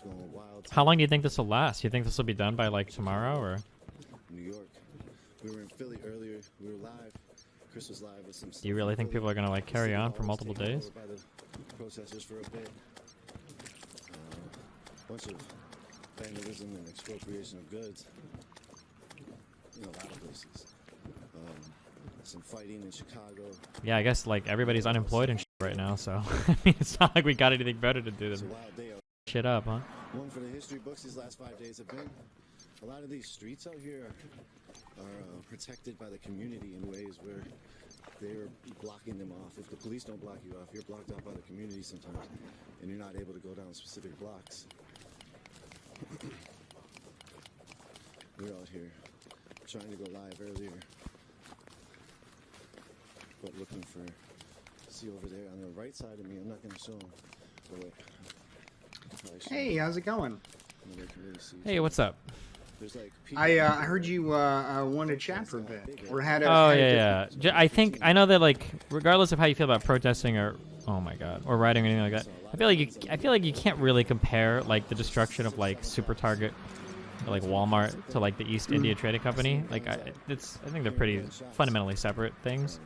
going wild. How long do you think this will last? You think this will be done by like tomorrow or? New York. We were in Philly earlier. We were live. Chris was live with some. Do you really think people are gonna like carry on for multiple days? By the protesters for a bit. Bunch of vandalism and expropriation of goods. A lot of places. Some fighting in Chicago. Yeah, I guess like everybody's unemployed and shit right now, so I mean, it's not like we got anything better to do than shit up, huh? One for the history books. These last 5 days have been. A lot of these streets out here are protected by the community in ways where they're blocking them off. If the police don't block you off, you're blocked off by the community sometimes, and you're not able to go down specific blocks. We're out here trying to go live earlier, but looking for, see over there on the right side of me, I'm not going to show them. Oh, wait. Hey, how's it going? Hey, what's up? I heard you wanted to chat for a bit, or had a. Oh yeah. I think I know that like regardless of how you feel about protesting or oh my god or rioting or anything like that, I feel like you can't really compare like the destruction of like Super Target, or, like Walmart to like the East India Trading Company. Like I think they're pretty fundamentally separate things.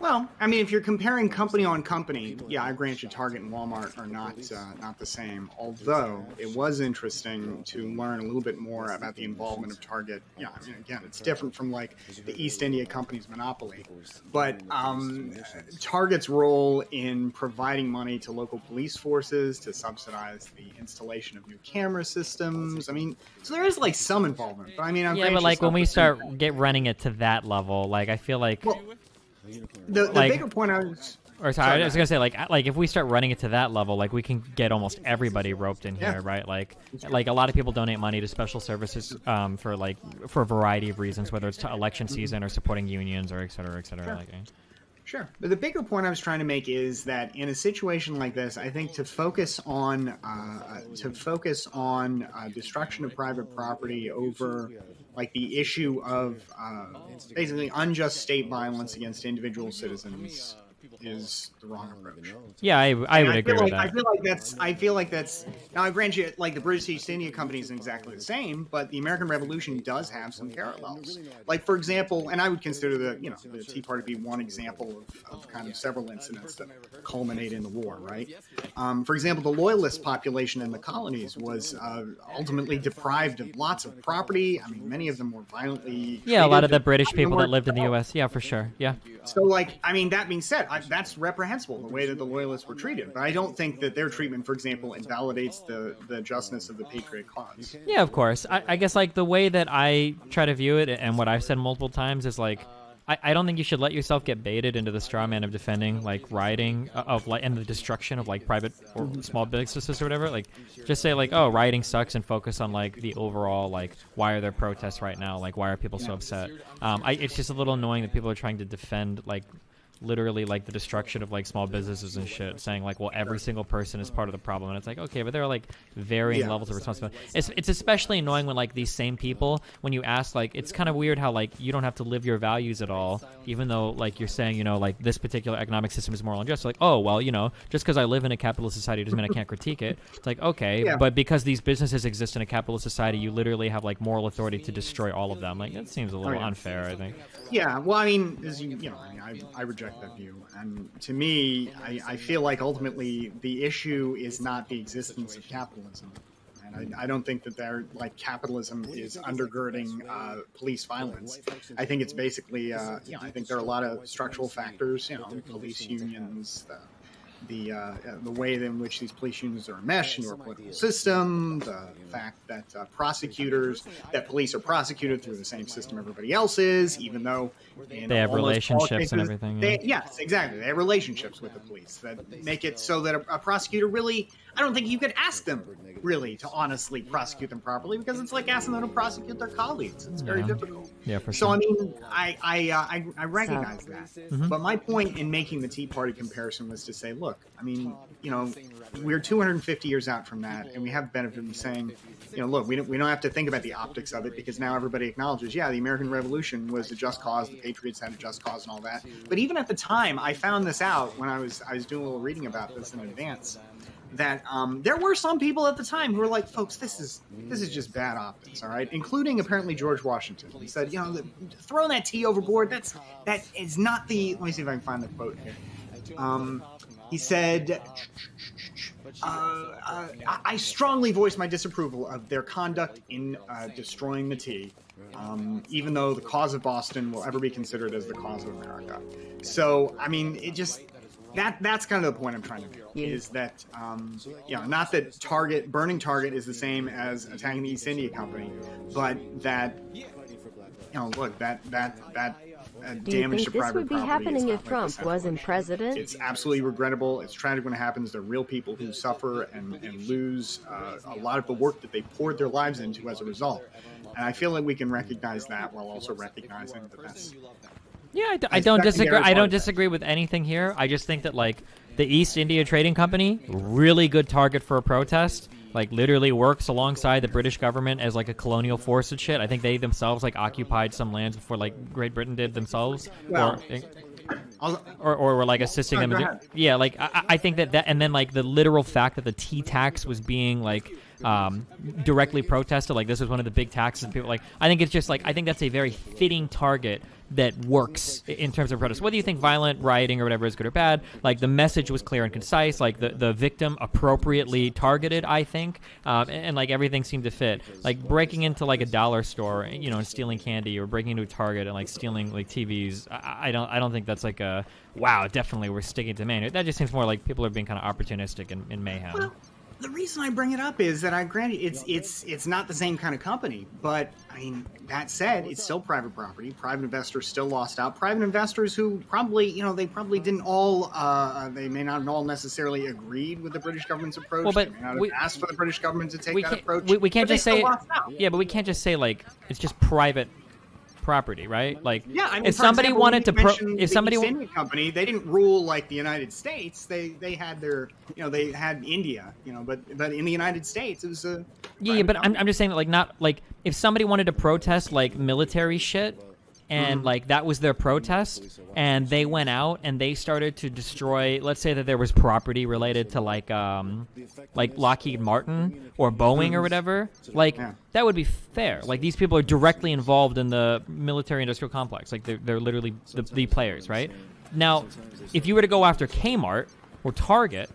Well, I mean, if you're comparing company on company, yeah, I grant you Target and Walmart are not the same. Although it was interesting to learn a little bit more about the involvement of Target. Yeah, I mean, again, it's different from like the East India Company's monopoly, but Target's role in providing money to local police forces to subsidize the installation of new camera systems. I mean, so there is like some involvement. But I mean, yeah, but like when we start running it to that level, like I feel like. Well, the bigger point I was... Or sorry, I was gonna say like if we start running it to that level, like we can get almost everybody roped in here, right? Like a lot of people donate money to special services for a variety of reasons, whether it's to election season or supporting unions or et cetera, et cetera. Sure. Like, Sure. But the bigger point I was trying to make is that in a situation like this, I think to focus on destruction of private property over like the issue of basically unjust state violence against individual citizens is the wrong approach. Yeah, I would agree with that. I feel like that's now. I grant you, like the British East India Company isn't exactly the same, but the American Revolution does have some parallels. Like for example, and I would consider the Tea Party to be one example of kind of several incidents that culminate in the war, right? For example, the Loyalist population in the colonies was ultimately deprived of lots of property. I mean, many of them were violently. Yeah, a lot of the British people that lived in the U.S. Yeah, for sure. Yeah. So, like, I mean, that being said, that's reprehensible, the way that the Loyalists were treated. But I don't think that their treatment, for example, invalidates the justness of the Patriot cause. Yeah, of course. I guess, like, the way that I try to view it, and what I've said multiple times, is, like, I don't think you should let yourself get baited into the straw man of defending, like, rioting, and the destruction of, like, private or small businesses or whatever. Like, just say, like, oh, rioting sucks, and focus on, like, the overall, like, why are there protests right now? Like, why are people so upset? It's just a little annoying that people are trying to defend, like, literally like the destruction of like small businesses and shit, saying like, well, every single person is part of the problem, and it's like, okay, but there are like varying levels of responsibility. It's especially annoying when like these same people, when you ask, like, it's kind of weird how like you don't have to live your values at all, even though like you're saying, you know, like this particular economic system is moral and just, like, oh well, you know, just because I live in a capitalist society doesn't mean I can't critique it. It's like, okay, but because these businesses exist in a capitalist society, you literally have like moral authority to destroy all of them. Like, that seems a little unfair, I think. Yeah, well, I mean, as you know, I reject that view, and to me, I feel like ultimately the issue is not the existence of capitalism, and I don't think that capitalism is undergirding police violence. I think it's basically, I think there are a lot of structural factors, police unions, the way in which these police unions are enmeshed into our political system, the fact that police are prosecuted through the same system everybody else is, even though they have relationships and everything. Yes, exactly. They have relationships with the police that make it so that a prosecutor really, I don't think you could ask them really to honestly prosecute them properly, because it's like asking them to prosecute their colleagues. It's very difficult. Yeah, for sure. So I mean, I recognize that. Mm-hmm. But my point in making the Tea Party comparison was to say, look, look, I mean, we're 250 years out from that, and we have the benefit of saying, look, we don't have to think about the optics of it, because now everybody acknowledges, yeah, the American Revolution was a just cause, the Patriots had a just cause and all that. But even at the time, I found this out when I was doing a little reading about this in advance, that there were some people at the time who were like, folks, this is just bad optics, all right? Including apparently George Washington. He said, throwing that tea overboard, that is not the. Let me see if I can find the quote here. He said, I strongly voice my disapproval of their conduct in destroying the tea, even though the cause of Boston will ever be considered as the cause of America. So, I mean, it just. That's kind of the point I'm trying to make, is that, not that burning Target is the same as attacking the East India Company, but that, look, that damage to private property. Do you think this would be happening if Trump wasn't president? It's absolutely regrettable. It's tragic when it happens. There are real people who suffer and lose a lot of the work that they poured their lives into as a result. And I feel like we can recognize that while also recognizing that that's... Yeah, I don't disagree. I don't disagree with anything here. I just think that, like, the East India Trading Company, really good target for a protest. Like, literally works alongside the British government as, like, a colonial force and shit. I think they themselves, like, occupied some lands before, like, Great Britain did themselves. Well, or were, like, assisting them. Yeah, like, I think that, and then, like, the literal fact that the tea tax was being, like, directly protested, like, this was one of the big taxes, and people, like, I think it's just, like, I think that's a very fitting target that works in terms of protest. Whether you think violent rioting or whatever is good or bad, like, the message was clear and concise, like, the victim appropriately targeted, I think, and like, everything seemed to fit. Like, breaking into, like, a dollar store, and stealing candy, or breaking into a Target and, like, stealing, like, TVs, I don't think that's, like, a, wow, definitely we're sticking to man. That just seems more like people are being kind of opportunistic and mayhem. Well, the reason I bring it up is that I grant it's not the same kind of company, but I mean, that said, it's still private property. Private investors still lost out. Private investors who probably, they probably didn't all, they may not have all necessarily agreed with the British government's approach. Well, but they may not have asked for the British government to take that approach. We can't just say, yeah, but we can't just say, like, it's just private property, right? Like, yeah, I mean, if somebody example, wanted to if somebody East India Company, they didn't rule like the United States. They had their, they had India, but in the United States it was a but I'm just saying that, like, not like, if somebody wanted to protest, like, military shit, and like, that was their protest, and they went out and they started to destroy, let's say that there was property related to, like Lockheed Martin or Boeing or whatever, like, that would be fair. Like, these people are directly involved in the military industrial complex, like, they're literally the players, right? Now, if you were to go after Kmart or Target,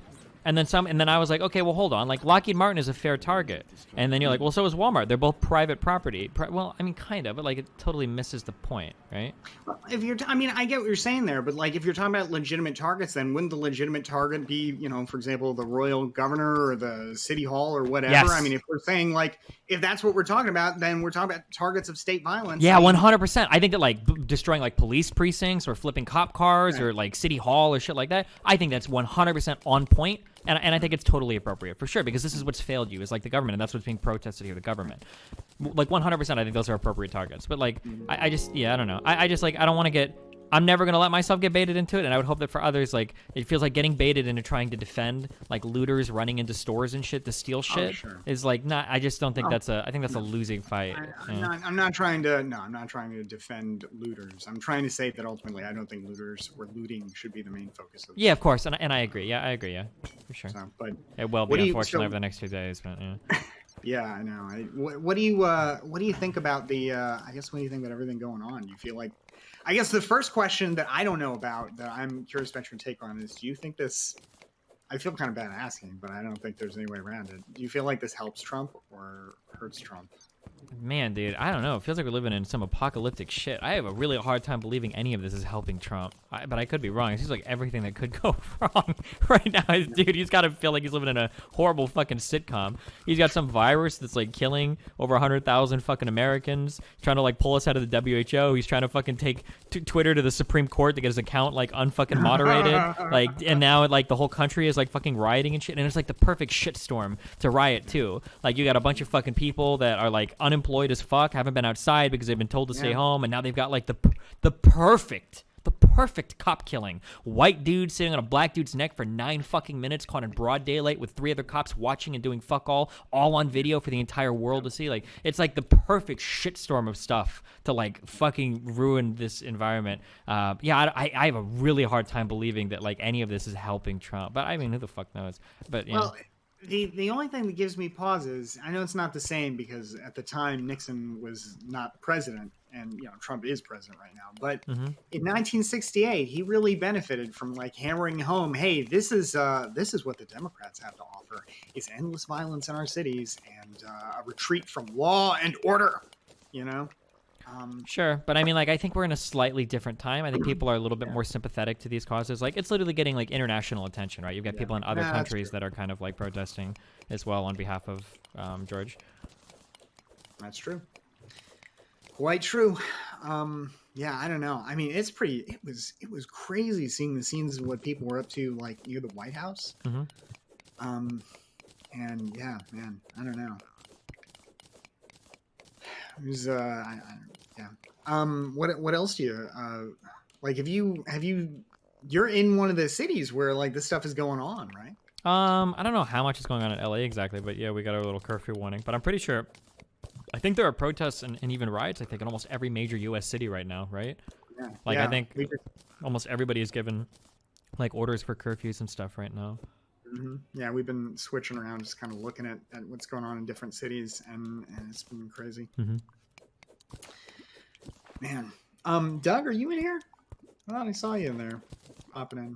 and then I was like, okay, well, hold on. Like, Lockheed Martin is a fair target. And then you're like, well, so is Walmart. They're both private property. Well, I mean, kind of, but, like, it totally misses the point, right? Well, if you're, I mean, I get what you're saying there, but, like, if you're talking about legitimate targets, then wouldn't the legitimate target be, for example, the royal governor or the city hall or whatever? Yes. I mean, if we're saying, like, if that's what we're talking about, then we're talking about targets of state violence. Yeah, 100%. I think that, like, destroying, like, police precincts or flipping cop cars or, like, city hall or shit like that, I think that's 100% on point. And I think it's totally appropriate, for sure, because this is what's failed you, is, like, the government, and that's what's being protested here, the government. Like, 100%, I think those are appropriate targets. But, like, I just, I don't know. I just, like, I don't want to get, I'm never going to let myself get baited into it, and I would hope that for others, like, it feels like getting baited into trying to defend, like, looters running into stores and shit to steal shit is, like, not, I just don't think I think that's a losing fight. I'm not trying to defend looters. I'm trying to say that ultimately I don't think looters or looting should be the main focus of this. Yeah, of course, and I agree. Yeah, I agree, yeah, for sure. So, but it will be, unfortunately, over the next 2 days, but yeah. Yeah, I know. What do you think about the, I guess, what do you think about everything going on? You feel like, I guess the first question that I don't know about, that I'm curious about your take on, is, do you think this, I feel kind of bad asking, but I don't think there's any way around it. Do you feel like this helps Trump or hurts Trump? Man, dude, I don't know. It feels like we're living in some apocalyptic shit. I have a really hard time believing any of this is helping Trump. But I could be wrong. It seems like everything that could go wrong right now is, dude, he's got to feel like he's living in a horrible fucking sitcom. He's got some virus that's, like, killing over 100,000 fucking Americans, trying to, like, pull us out of the WHO. He's trying to fucking take Twitter to the Supreme Court to get his account, like, unfucking moderated. Like, and now, like, the whole country is, like, fucking rioting and shit. And it's, like, the perfect shitstorm to riot, too. Like, you got a bunch of fucking people that are, like, unemployed as fuck, haven't been outside because they've been told to stay home, and now they've got, like, the perfect The perfect cop killing. White dude sitting on a black dude's neck for 9 fucking minutes, caught in broad daylight with 3 other cops watching and doing fuck all on video for the entire world to see. Like, it's like the perfect shitstorm of stuff to like fucking ruin this environment. I have a really hard time believing that like any of this is helping Trump. But I mean, who the fuck knows? But yeah. Well, the only thing that gives me pause is, I know it's not the same because at the time Nixon was not president, and Trump is president right now. But in 1968, he really benefited from like hammering home, hey, this is what the Democrats have to offer: is endless violence in our cities and a retreat from law and order. Sure, but I mean, like, I think we're in a slightly different time. I think people are a little bit more sympathetic to these causes. Like, it's literally getting like international attention, right? You've got people in other countries that are kind of like protesting as well on behalf of George. That's true. Quite true. I don't know. I mean, it was crazy seeing the scenes of what people were up to, like near the White House. And yeah, man, I don't know. It was, what else do you, like, you're in one of the cities where like this stuff is going on, right? I don't know how much is going on in LA exactly, but yeah, we got our little curfew warning, but I'm pretty sure, I think there are protests and even riots, I think, in almost every major U.S. city right now, right? Yeah. Like, I think almost everybody is given like orders for curfews and stuff right now. Yeah, we've been switching around, just kind of looking at what's going on in different cities, and it's been crazy. Man, Doug, are you in here? I thought I saw you in there, popping in.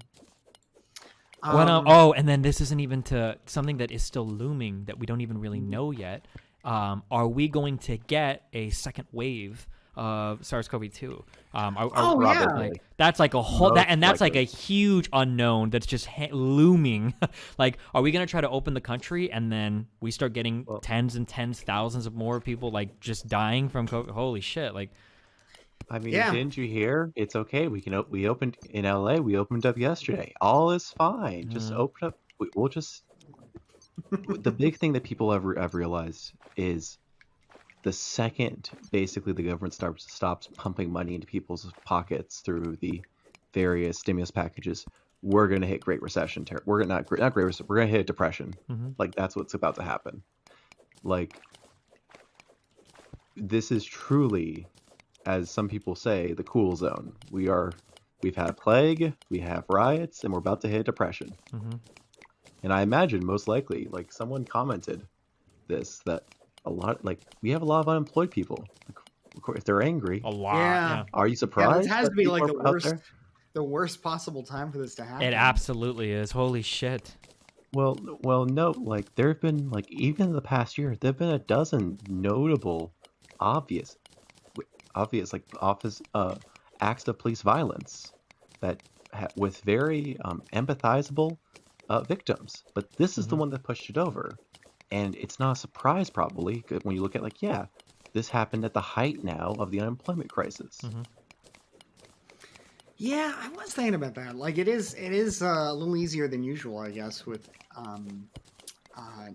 And then this isn't even to something that is still looming that we don't even really know yet. Are we going to get a second wave of SARS-CoV-2? Like, that's like a whole that's like a huge unknown that's just looming. Like, are we gonna try to open the country and then we start getting tens and tens, thousands of more people like just dying from COVID? Holy shit! Like, I mean, didn't you hear? It's okay. We opened in LA. We opened up yesterday. All is fine. Just open up. We'll just. The big thing that people have realized is, the second basically the government stops pumping money into people's pockets through the various stimulus packages, we're going to hit Great Recession. We're not Great Recession. We're going to hit a depression. Like, that's what's about to happen. Like, this is truly, as some people say, the cool zone. We've had a plague, we have riots, and we're about to hit a depression. And I imagine most likely, like, someone commented this, that we have a lot of unemployed people. If they're angry, a lot. Yeah. Are you surprised? It has to be like the worst possible time for this to happen. It absolutely is. Holy shit. Well, no. Like, there have been, like, even in the past year, there have been a dozen notable, obvious like office acts of police violence that with very empathizable victims. But this is the one that pushed it over. And it's not a surprise, probably, when you look at, like, this happened at the height now of the unemployment crisis. Yeah, I was thinking about that. Like, it is a little easier than usual, I guess, with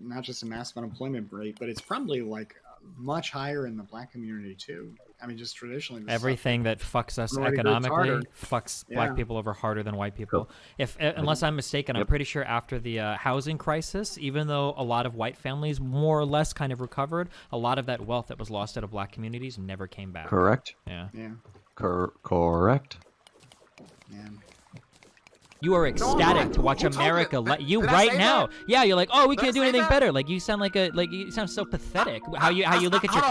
not just a massive unemployment rate, but it's probably like much higher in the Black community too. I mean, just traditionally, everything that fucks us economically fucks Black people over harder than white people. Unless I'm mistaken, I'm pretty sure after the housing crisis, even though a lot of white families more or less kind of recovered, a lot of that wealth that was lost out of Black communities never came back. Correct. Yeah. Correct. Man. You are ecstatic to watch America let you right now. Yeah, you're like, oh, we can't do anything better. Like, you sound you sound so pathetic. How you look at your